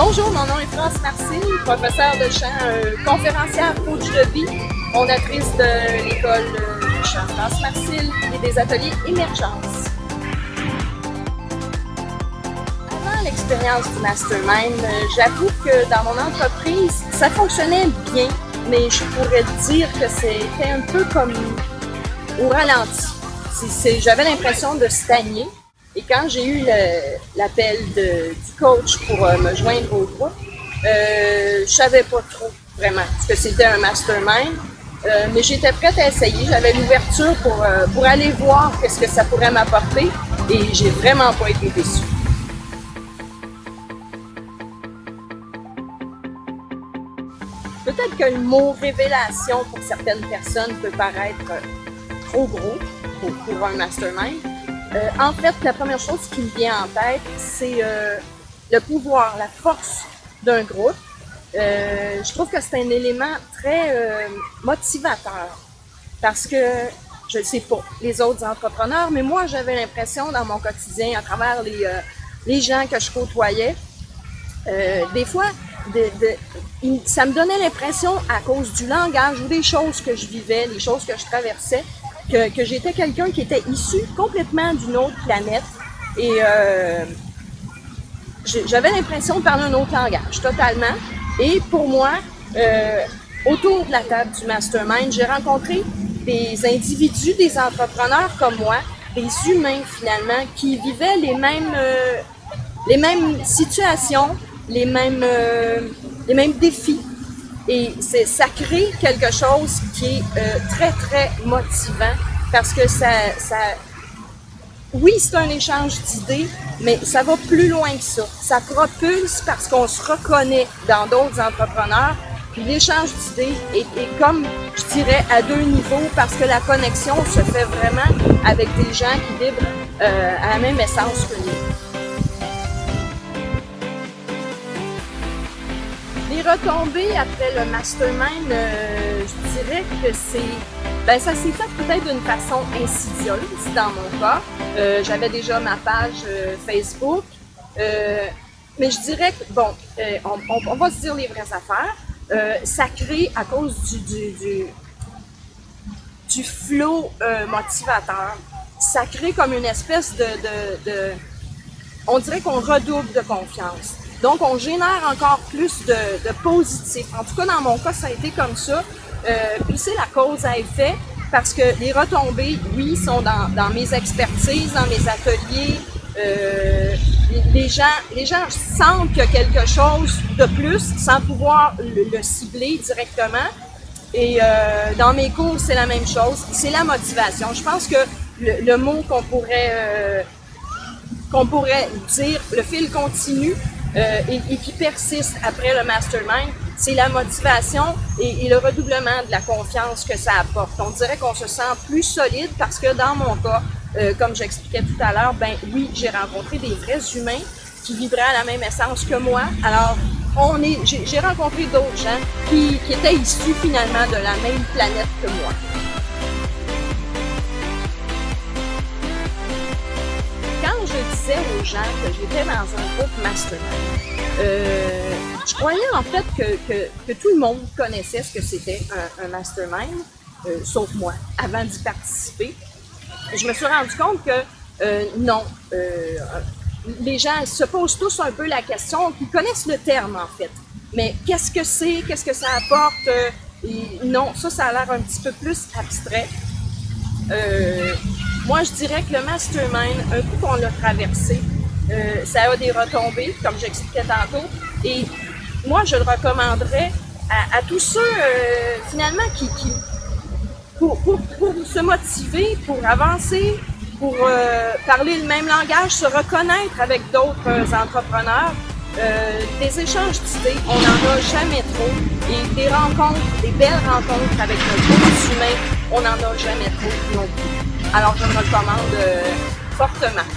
Bonjour, mon nom est France Marcille, professeure de chant, conférencière, coach de vie, fondatrice de l'école de chant France Marcille et des ateliers Émergence. Avant l'expérience du Mastermind, j'avoue que dans mon entreprise, ça fonctionnait bien, mais je pourrais dire que c'était un peu comme au ralenti. J'avais l'impression de stagner. Et quand j'ai eu l'appel du coach pour me joindre au groupe, je savais pas trop vraiment ce que c'était un mastermind, mais j'étais prête à essayer. J'avais l'ouverture pour aller voir qu'est-ce que ça pourrait m'apporter et j'ai vraiment pas été déçue. Peut-être que le mot révélation pour certaines personnes peut paraître trop gros pour un mastermind. En fait, la première chose qui me vient en tête, c'est le pouvoir, la force d'un groupe. Je trouve que c'est un élément très motivateur parce que, je ne sais pas les autres entrepreneurs, mais moi, j'avais l'impression dans mon quotidien, à travers les gens que je côtoyais, des fois, ça me donnait l'impression, à cause du langage ou des choses que je vivais, les choses que je traversais, que j'étais quelqu'un qui était issu complètement d'une autre planète et j'avais l'impression de parler un autre langage, totalement. Et pour moi, autour de la table du Mastermind, j'ai rencontré des individus, des entrepreneurs comme moi, des humains finalement, qui vivaient les mêmes situations, les mêmes défis. Et ça crée quelque chose qui est très, très motivant parce que oui, c'est un échange d'idées, mais ça va plus loin que ça. Ça propulse parce qu'on se reconnaît dans d'autres entrepreneurs. Puis l'échange d'idées est comme, je dirais, à deux niveaux parce que la connexion se fait vraiment avec des gens qui vibrent à la même essence que nous. Les retombées après le mastermind, je dirais que ça s'est fait peut-être d'une façon insidieuse dans mon cas. J'avais déjà ma page Facebook, mais je dirais que, on va se dire les vraies affaires. Ça crée, à cause du flow motivateur, ça crée comme une espèce on dirait qu'on redouble de confiance. Donc, on génère encore plus de positif. En tout cas, dans mon cas, ça a été comme ça. Puis c'est la cause à effet parce que les retombées, oui, sont dans mes expertises, dans mes ateliers. Les gens sentent qu'il y a quelque chose de plus sans pouvoir le cibler directement. Et dans mes cours, c'est la même chose. C'est la motivation. Je pense que le mot qu'on pourrait dire, le fil continu, et qui persiste après le mastermind, c'est la motivation et le redoublement de la confiance que ça apporte. On dirait qu'on se sent plus solide parce que dans mon cas, comme j'expliquais tout à l'heure, oui, j'ai rencontré des vrais humains qui vibraient à la même essence que moi. Alors, j'ai rencontré d'autres gens qui étaient issus finalement de la même planète que moi. Quand je disais aux gens que j'étais dans un groupe mastermind, je croyais en fait que tout le monde connaissait ce que c'était un mastermind, sauf moi, avant d'y participer. Je me suis rendu compte que non, les gens se posent tous un peu la question, ils connaissent le terme en fait, mais qu'est-ce que c'est, qu'est-ce que ça apporte, non, ça a l'air un petit peu plus abstrait. Moi, je dirais que le mastermind, un coup qu'on l'a traversé, ça a des retombées, comme j'expliquais tantôt. Et moi, je le recommanderais à tous ceux, finalement, pour se motiver, pour avancer, pour parler le même langage, se reconnaître avec d'autres entrepreneurs. Des échanges d'idées, on n'en a jamais trop. Et des rencontres, des belles rencontres avec nos groupes humains, on n'en a jamais trop non plus. Alors, je me recommande fortement.